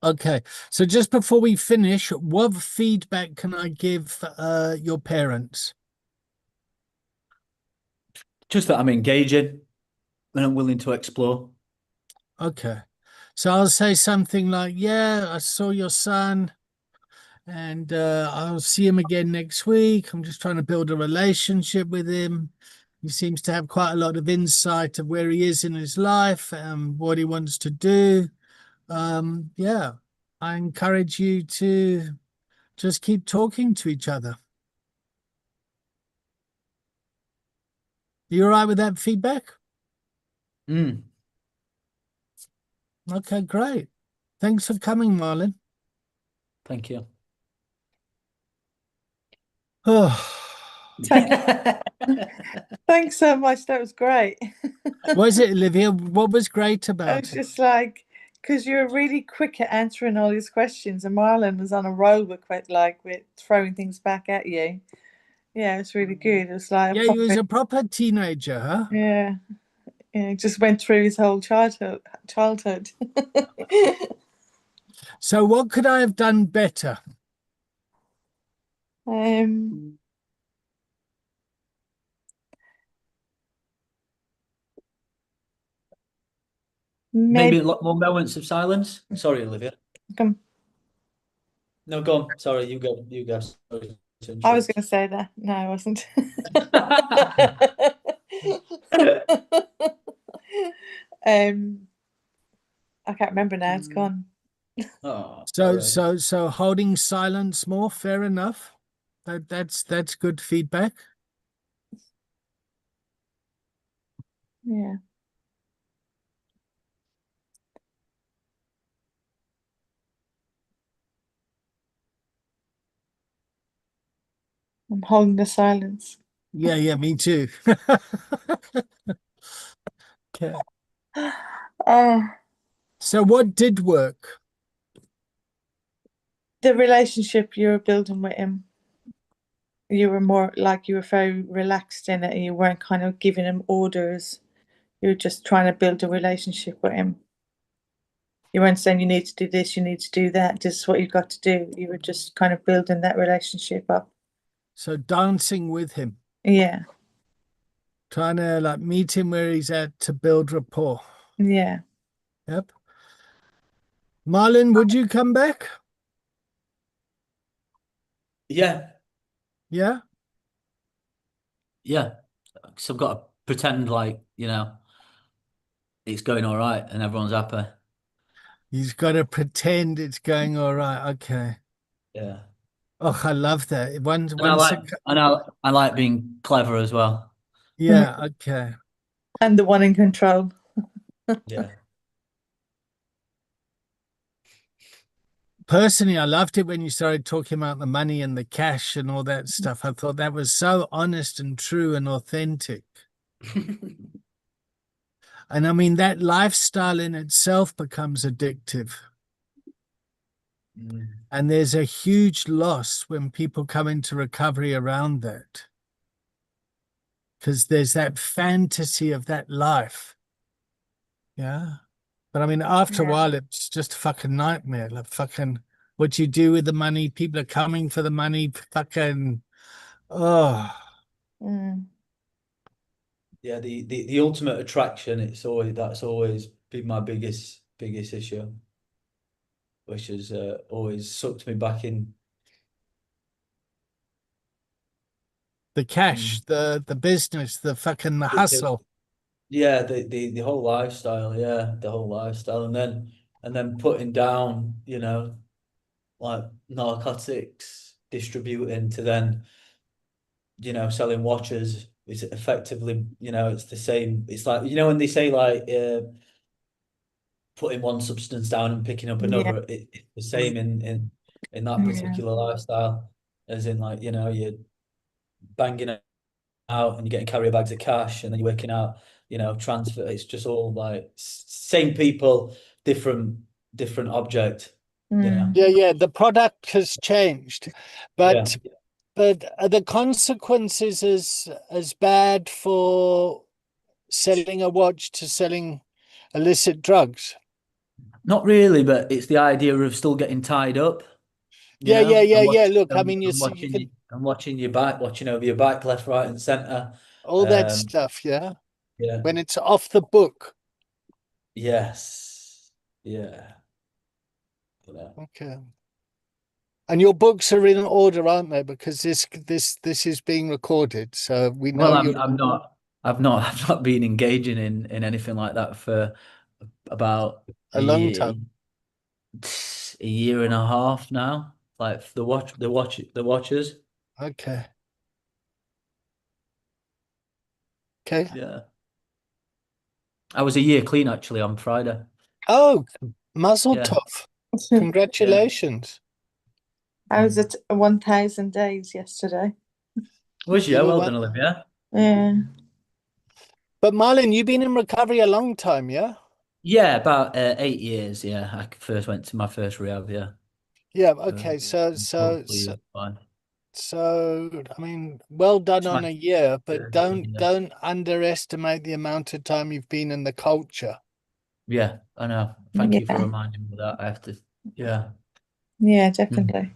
Okay. So just before we finish, what feedback can I give your parents? Just that I'm engaging and I'm willing to explore. Okay. So I'll say something like, yeah, I saw your son and I'll see him again next week. I'm just trying to build a relationship with him. He seems to have quite a lot of insight of where he is in his life and what he wants to do. Yeah, I encourage you to just keep talking to each other. You all right with that feedback? Mm, Okay, great. Thanks for coming, Marlon. thank you. Oh, Thanks, thanks so much. That was great. was it, Olivia? What was great I about was it? just like, because you were really quick at answering all these questions, and Marlon was on a roll with with throwing things back at you. Yeah, it's really good. It was like a Yeah, he was proper, a proper teenager, huh? yeah, yeah. Just went through his whole childhood. Childhood. So what could I have done better? um, Maybe maybe a lot more moments of silence. Sorry, Olivia. come. No, go on. Sorry, you go. You go. Sorry to I was going interrupt. to say that. No, I wasn't. um, I can't remember now. It's gone. Oh, So sorry. so holding silence more, fair enough. That's good feedback. Yeah, I'm holding the silence. Yeah, yeah, me too. Okay. Oh, So what did work? the relationship you were building with him. You were more like you were very relaxed in it, and you weren't kind of giving him orders. You were just trying to build a relationship with him. You weren't saying you need to do this, you need to do that. This is what you've got to do. You were just kind of building that relationship up. So dancing with him, Yeah, trying to like meet him where he's at to build rapport. yeah. Yep. Marlon, would you come back? Yeah, Yeah. yeah. So I've got to pretend like, it's going all right and everyone's happy. He's got to pretend it's going all right. Okay. Yeah. Oh, I love that. And I Once like a, and I like being clever as well. Mhm. yeah, okay. And the one in control. Yeah. Personally, I loved it when you started talking about the money and the cash and all that stuff. I thought that was so honest and true and authentic. And I mean, that lifestyle in itself becomes addictive. Mm. And there's a huge loss when people come into recovery around that, because there's that fantasy of that life. Yeah. But I mean, after a Yeah. while, it's just a fucking nightmare. Like fucking what you do with the money, people are coming for the money, fucking, oh, Mm. Yeah, the ultimate attraction, that's always been my biggest issue, which has always sucked me back in. the cash, Mm. the business, the fucking the Addictive. hustle. yeah, the whole lifestyle, yeah, the whole lifestyle, and then putting down, like narcotics, distributing to then, selling watches. It's effectively, it's the same. It's like, when they say like putting one substance down and picking up Yeah, another, it's the same in that yeah, particular lifestyle, as in like, you're banging out and you're getting carrier bags of cash and then you're working out, transfer. It's just all like same people, different object, you know. mm, Yeah, yeah. The product has changed, Yeah. but are the consequences as bad for selling a watch to selling illicit drugs? Not really, but it's the idea of still getting tied up, Yeah, yeah, yeah, and yeah. watching Look, I and, mean, and you watching can and watching your back, watching over your back, left, right, and center. all that Um, stuff. Yeah, yeah. when it's off the book. Yes. Yeah. Okay. And your books are in order, aren't they? Because this is being recorded, so we know Well, you're I'm not. I've not been engaging in anything like that for about a long time. a year and a half now. Like the watches. Okay. Okay. Yeah. I was a year clean actually on Friday. Oh, Mazel Yeah. tov. Yeah. Congratulations. I was Mm. at 1,000 days yesterday. Was you? You were Well one. done, Olivia. Yeah, But Marlon, you've been in recovery a long time, yeah? Yeah, about 8 years. Yeah, I first went to my first rehab. Yeah. Yeah, So okay. hopefully fine. So I mean, well done It's on my a year, but third, yeah. don't underestimate the amount of time you've been in the culture. Yeah, I know. Thank you for yeah, reminding me of that. I have to. Yeah. yeah, Mm. definitely.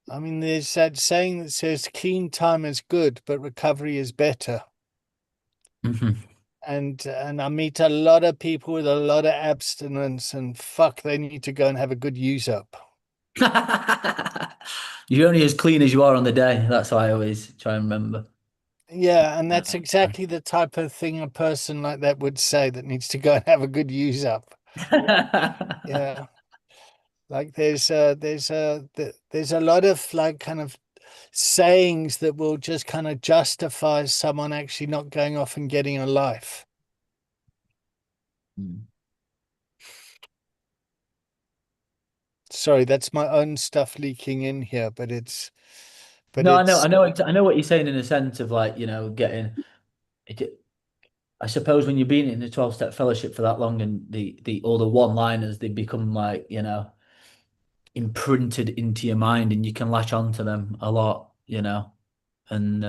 I mean, there's that saying that says clean time is good, but recovery is better. Mhm. And I meet a lot of people with a lot of abstinence, and fuck, they need to go and have a good use up. You're only as clean as you are on the day. That's how I always try and remember. Yeah, and that's Uh, exactly the type of thing a person like that would say that needs to go and have a good use up. Yeah. Like there's a lot of like kind of sayings that will just kind of justify someone actually not going off and getting a life. Mm. Sorry, that's my own stuff leaking in here, but No, it's I know what you're saying in a sense of like, getting it. I suppose when you've been in the 12-step fellowship for that long and the all the one-liners, they become like, imprinted into your mind and you can latch onto them a lot. And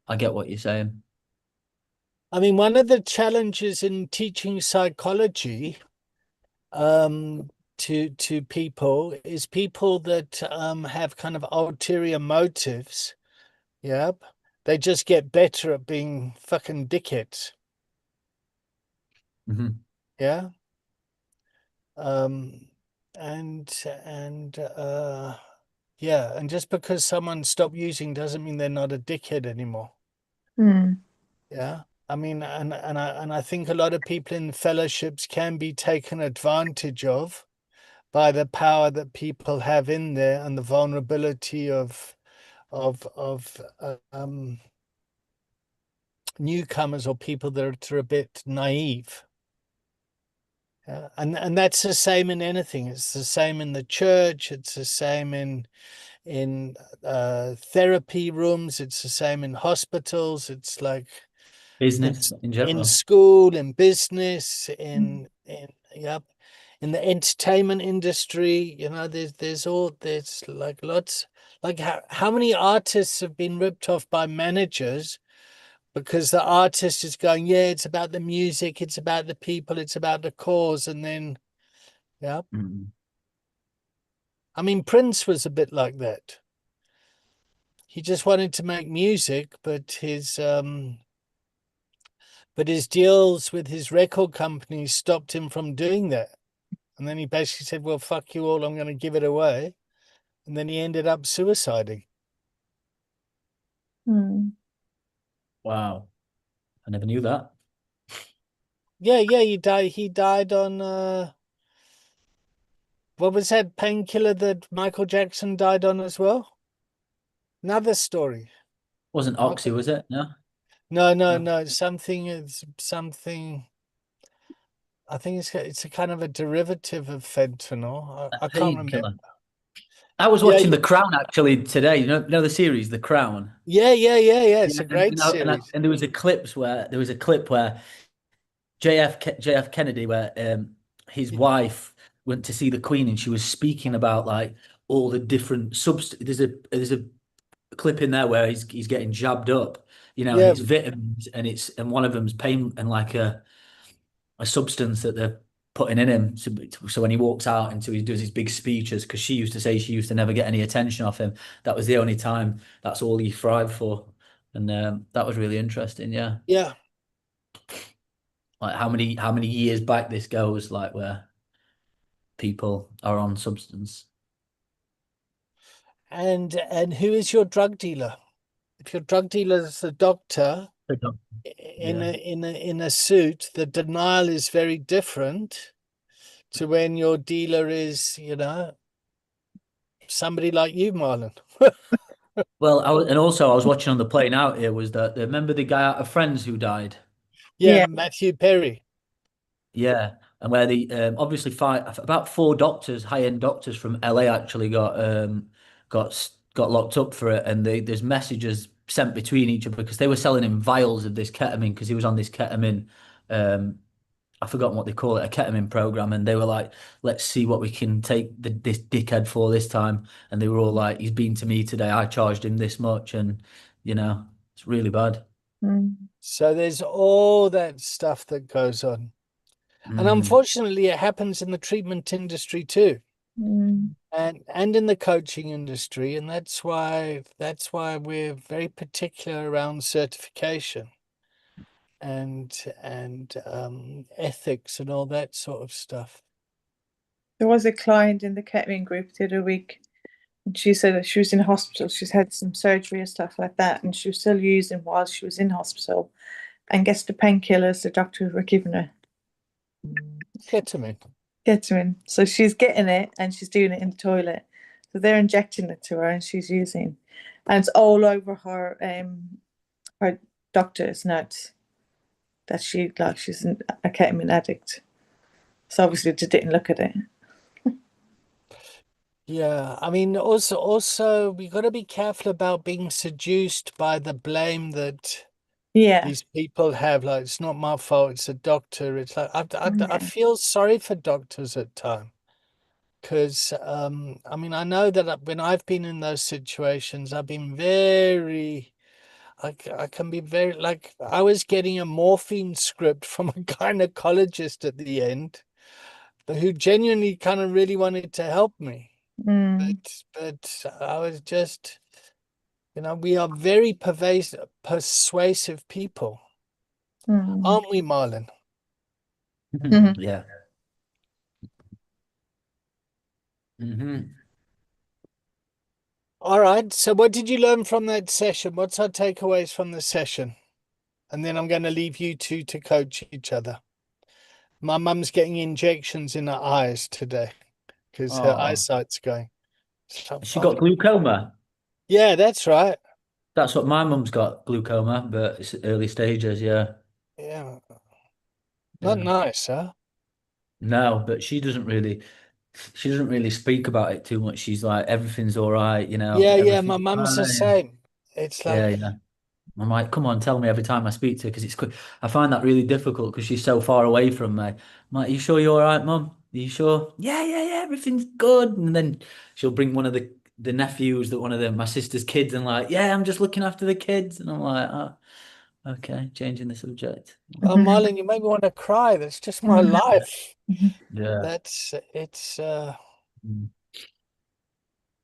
I get what you're saying. I mean, one of the challenges in teaching psychology to people is people that have kind of ulterior motives. Yep. They just get better at being fucking dickheads. Hmm. Yeah. Um, and yeah, and just because someone stopped using doesn't mean they're not a dickhead anymore. Mm, Yeah. I mean, and I think a lot of people in fellowships can be taken advantage of by the power that people have in there and the vulnerability of newcomers or people that are a bit naive. And that's the same in anything. It's the same in the church. It's the same in therapy rooms. It's the same in hospitals. It's like Business it's in in general. school, in business, in yep, in the entertainment industry. There's like lots. Like how many artists have been ripped off by managers because the artist is going, yeah, it's about the music, it's about the people, it's about the cause, and then yeah. Mm. I mean, Prince was a bit like that. He just wanted to make music, but his deals with his record companies stopped him from doing that. And then he basically said, well, fuck you all, I'm going to give it away. And then he ended up suiciding. mm. Wow. I never knew that. Yeah, yeah, he died on what was that painkiller that Michael Jackson died on as well? Another story. Wasn't Oxy, Michael. was it? No, No, no, no. no. Something is something. I think it's a kind of a derivative of fentanyl. A I can't remember. painkiller. I was Yeah, watching The Crown actually today. You know the series, The Crown. yeah, yeah, yeah, yeah. It's Yeah, a great series. and there was a clip where JF Kennedy where his wife went to see the Queen and she was speaking about like all the different there's a clip in there where he's getting jabbed up, and Yeah. it's vitamins and one of them's pain and like a substance that they're putting in him. So when he walks out into he does his big speeches, because she used to say she used to never get any attention off him. That was the only time. That's all he thrived for, and that was really interesting. Yeah, Yeah. like how many years back this goes, like where people are on substance. And who is your drug dealer? If your drug dealer is a doctor Yeah. in a suit, the denial is very different to when your dealer is, somebody like you, Marlon. Well, and also I was watching on the plane out here was that remember the guy out of Friends who died? Yeah, Yeah. Matthew Perry. Yeah, and where the obviously about four doctors, high-end doctors from LA actually got locked up for it, and there's messages sent between each other because they were selling him vials of this ketamine because he was on this ketamine, um, I've forgotten what they call it, a ketamine program, and they were like, let's see what we can take this dickhead for this time, and they were all like, he's been to me today, I charged him this much, and it's really bad. Mm. So there's all that stuff that goes on. And Mm. unfortunately, it happens in the treatment industry too, Mm. and in the coaching industry. And that's why we're very particular around certification and ethics and all that sort of stuff. There was a client in the ketamine group the other week, and she said that she was in hospital. She's had some surgery and stuff like that, and she was still using while she was in hospital. And guess the painkillers the doctors were giving her. Ketamine. Ketamine. So she's getting it and she's doing it in the toilet. So they're injecting it to her and she's using. And it's all over her doctor's notes that she's a ketamine addict. So obviously they didn't look at it. Yeah, I mean, also we got to be careful about being seduced by the blame that Yeah. these people have. Like, it's not my fault. It's a doctor. It's like I Yeah. feel sorry for doctors at times because I mean, I know that when I've been in those situations, I've been very. I can be very like I was getting a morphine script from a gynecologist at the end, who genuinely kind of really wanted to help me. Mm. But I was just, we are very persuasive people, Mm. aren't we, Marlon? Mhm. Yeah. Hmm. All right. So what did you learn from that session? What's our takeaways from the session? And then I'm going to leave you two to coach each other. My mum's getting injections in her eyes today because her Oh, eyesight's going. So, she oh, got glaucoma. yeah, that's right. That's what my mum's got, glaucoma, but it's early stages. Yeah, Yeah. Not yeah. nice, huh? No, but she doesn't really speak about it too much. She's like, everything's all right, Yeah, yeah. My everything's mum's the fine. same. It's Yeah, like, yeah. I'm like, come on, tell me every time I speak to her because it's quick. I find that really difficult because she's so far away from me. I'm like, you sure you're all right, mum? Are you sure? Yeah, yeah, yeah, everything's good. And then she'll bring one of the nephews that one of my sister's kids and like, yeah, I'm just looking after the kids. And I'm like, oh, okay, changing the subject. oh, Marlon, you make me want to cry. That's just my life. Yeah. It's Mm.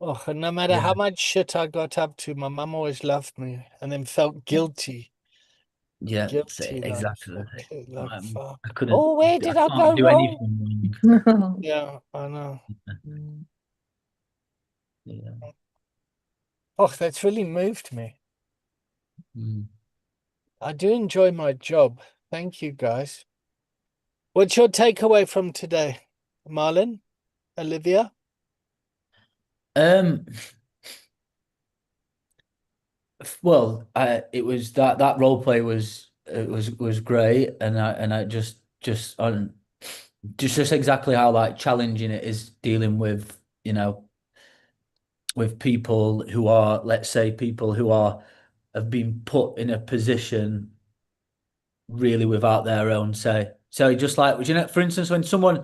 oh, and no matter how Yeah. much shit I got up to, my mum always loved me and then felt guilty. Yeah, Guilty, like exactly. okay, like Um, fuck. I couldn't, Oh, where did I I can't go do wrong? anything Yeah, I know. wrong. Yeah. Oh, that's really moved me. Mm. I do enjoy my job. Thank you, guys. What's your takeaway from today, Marlon, Olivia? Um, well, it was that role play was it was great, and I just on just exactly how like challenging it is dealing with, with people who are, let's say, people who are have been put in a position really without their own say. So just like, for instance, when someone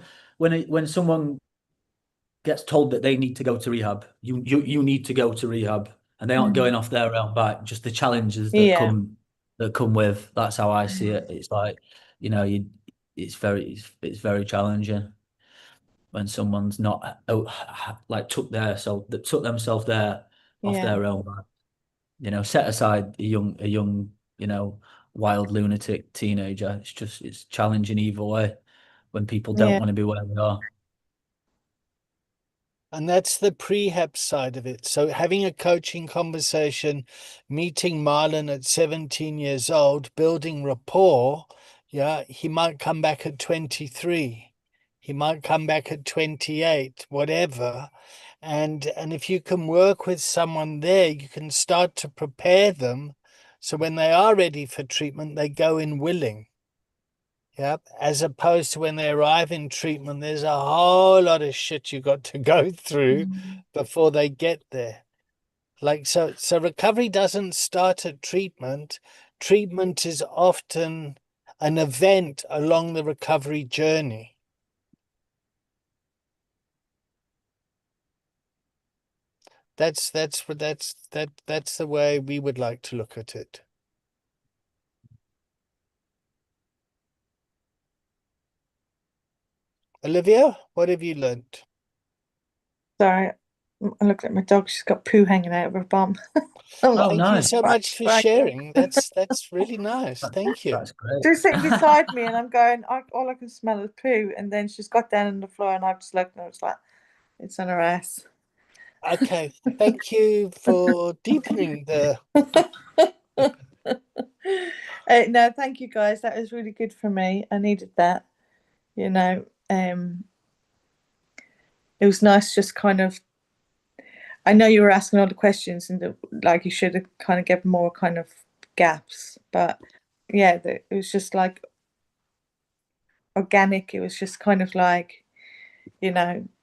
gets told that they need to go to rehab, you need to go to rehab, and they aren't Mm. going off their own back. Just the challenges Yeah. that come with. That's how I see Mm. it. It's like, you, it's very challenging when someone's not like took themselves there off Yeah. their own back. Set aside a young, wild lunatic teenager. It's challenging either way when people don't Yeah. want to be where they are. And that's the prehab side of it. So having a coaching conversation, meeting Marlon at 17 years old, building rapport, yeah, he might come back at 23. He might come back at 28, whatever. And if you can work with someone there, you can start to prepare them. So when they are ready for treatment, they go in willing. Yeah, as opposed to when they arrive in treatment, there's a whole lot of shit you got to go through Mm. before they get there. Like so recovery doesn't start at treatment. Treatment is often an event along the recovery journey. That's the way we would like to look at it. Olivia, what have you learned? Sorry, I looked at my dog. She's got poo hanging out of her bum. I'm Oh, like, Thank you nice. so right, much for right. sharing. That's really nice. That's, Thank you. that's great. She's sitting beside me, and I'm going. All I can smell is poo. And then she's got down on the floor, and I've just looked, and I was like, it's on her ass. Okay, thank you for deepening the. No, thank you guys. That was really good for me. I needed that. You know, it was nice just kind of. I know you were asking all the questions, and like you should have kind of given more kind of gaps, but yeah, it was just like organic. It was just kind of like,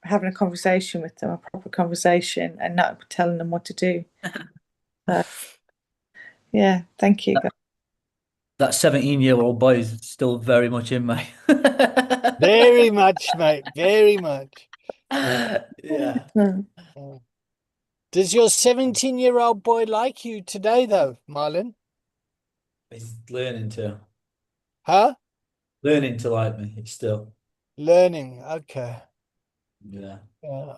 having a conversation with them, a proper conversation, and not telling them what to do. So, yeah, thank you. That, that 17-year-old boy is still very much in me. Very much, mate. Very much. Yeah. Mm. Does your 17-year-old boy like you today, though, Marlon? He's Huh? learning to like me. It's still, Learning. Okay. yeah. Yeah.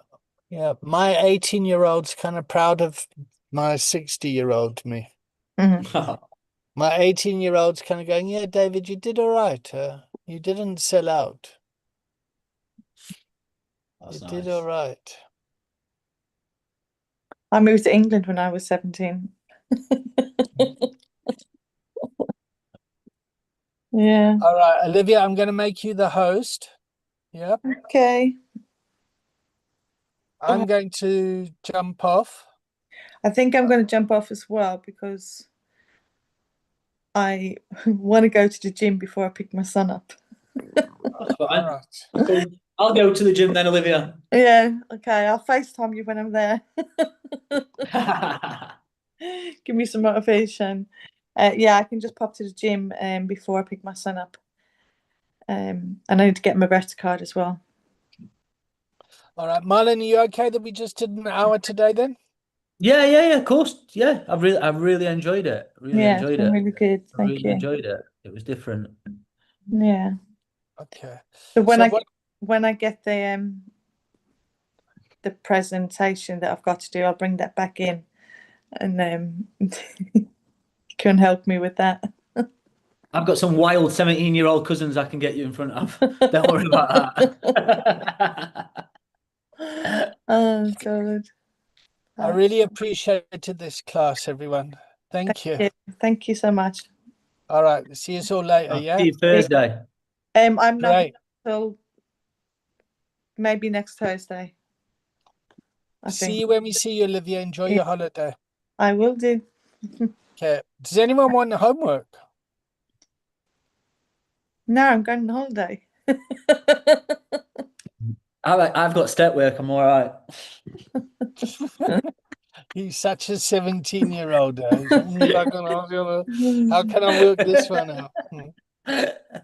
Yeah. My 18-year-old's kind of proud of my 60-year-old me. Mhm. My 18-year-old's kind of going, yeah, David, you did all right. You didn't sell out. You That's did all nice. right. I moved to England when I was 17. Yeah. All right, Olivia, I'm going to make you the host. Yep. Okay. I'm going to jump off. I think I'm going to jump off as well because I want to go to the gym before I pick my son up. That's All fine. right. Cool. I'll go to the gym then, Olivia. Yeah. Okay. I'll FaceTime you when I'm there. Give me some motivation. Yeah, I can just pop to the gym before I pick my son up. And I need to get my birth card as well. All right, Marlon, are you okay that we just did an hour today then? Yeah, of course. Yeah, I really enjoyed it. Really Yeah, it's enjoyed been it. really good. I Thank really you. enjoyed it. It was different. Yeah. Okay. So So what when I get the presentation that I've got to do, I'll bring that back in, and you can help me with that. I've got some wild 17-year-old cousins I can get you in front of. Don't worry about that. Oh God. I really appreciated this class, everyone. Thank Thank you. you. Thank you so much. All right. See you all later. I'll Yeah. see you Thursday. I'm not here Great. till maybe next Thursday, I See think. you when we see you, Olivia. Enjoy Yeah, your holiday. I will do. Okay. Does anyone want the homework? No, I'm going on holiday. I've got step work. I'm all right. He's such a 17-year-old. How can I work this one out?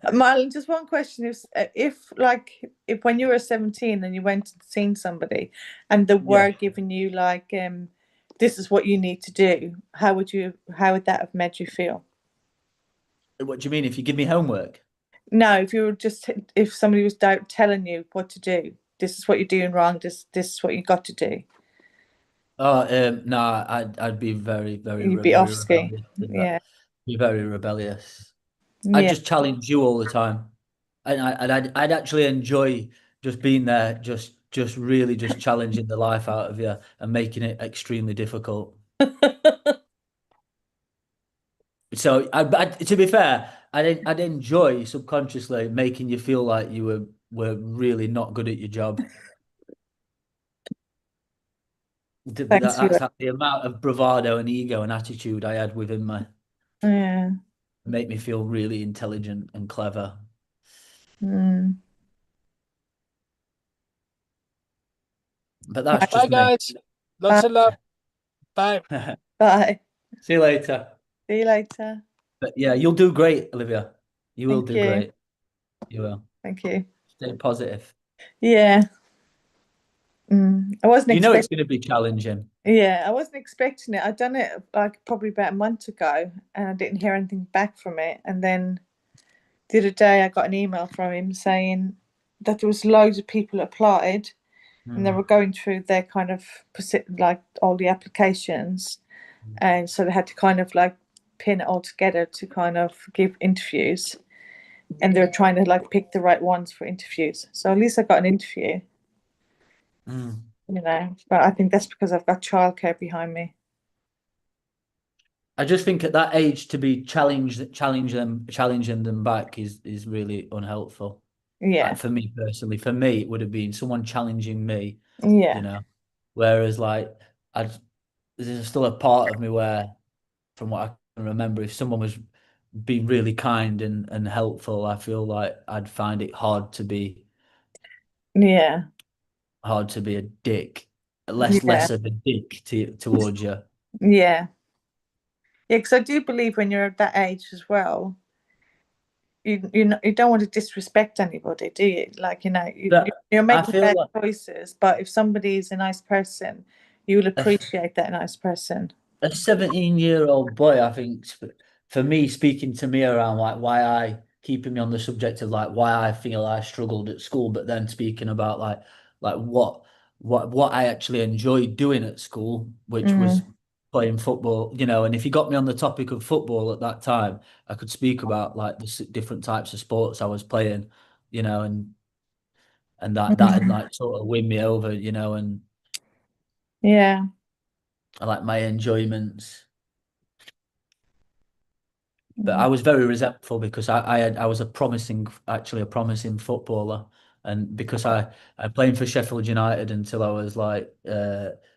Marlon, just one question: if when you were 17 and you went and seen somebody, and they Yeah. were giving you like, this is what you need to do, how would that have made you feel? What do you mean if you give me homework? No, if somebody was telling you what to do, this is what you're doing wrong. This is what you got to do. Oh, no, I'd be very, You'd be off very ski. rebellious with that. Yeah, Be very rebellious. I'd yeah. just challenge you all the time, and I'd actually enjoy just being there, just really just challenging the life out of you and making it extremely difficult. So, to be fair, I'd enjoy subconsciously making you feel like you were really not good at your job. Thanks for That's like the amount of bravado and ego and attitude I had within me. yeah. Make me feel really intelligent and clever. Mm. But that's Right. Bye, just me. guys. Lots of love. Bye. Bye. See you later. See you later. But yeah, you'll do great, Olivia. You will Thank do you. great. You will. Thank you. Stay positive. Yeah. I wasn't You know it's expecting. going to be challenging. Yeah, I wasn't expecting it. I'd done it like probably about a month ago, and I didn't hear anything back from it. And then the other day, I got an email from him saying that there was loads of people applied, and they Mm. were going through their kind of like all the applications, and so they had to kind of like pin it all together to kind of give interviews, and they were trying to like pick the right ones for interviews. So at least I got an interview, Mm. But I think that's because I've got childcare behind me. I just think at that age to be challenging them back is really unhelpful. Yeah, For me personally, for me, it would have been someone challenging me, you yeah, know. Whereas like I there's still a part of me where, from what I can remember, if someone was being really kind and helpful, I feel like I'd find it yeah, hard to be a dick, yeah, less of a dick towards you. yeah. Yeah, because I do believe when you're at that age as well, you don't want to disrespect anybody, do you? Like But you're I making feel bad like choices, but if somebody is a nice person, you will a, appreciate that nice person. a 17-year-old boy, I think, for me, speaking to me around like why keeping me on the subject of like why I feel I struggled at school, but then speaking about like what I actually enjoyed doing at school, which was Mm, playing football, and if you got me on the topic of football at that time, I could speak about like the different types of sports I was playing, and that'd mm, like sort of win me over, and yeah, I like my enjoyments. But mm, I was very resentful because I was actually a promising footballer, and because I played for Sheffield United until I was like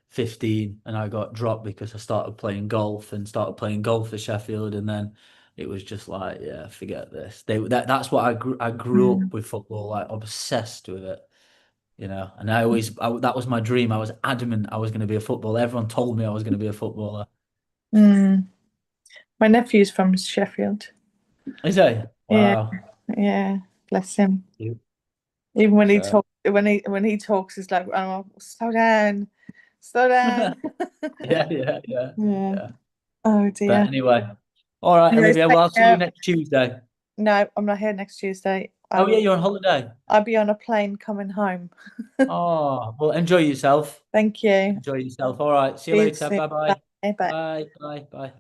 15, and I got dropped because I started playing golf for Sheffield, and then it was just like, yeah, forget this. That's what I grew mm, up with football, like obsessed with it. And that was my dream. I was adamant I was going to be a footballer. Everyone told me I was going to be a footballer. mm. My nephew's from Sheffield. Is it? Yeah, Wow. yeah, bless him. You- Even when he Fair. talks, when he talks, he's like, "Oh, slow down, slow down." Yeah, yeah, yeah, Yeah. yeah. Oh But dear. anyway, all right, Anyways, Olivia. take Well, I'll see you care. next Tuesday. No, I'm not here next Tuesday. Oh yeah, you're on holiday. I'll be on a plane coming home. Oh, well, enjoy yourself. Thank you. Enjoy yourself. All right. See you See you later. soon. Bye bye. Bye. Bye. Bye bye bye.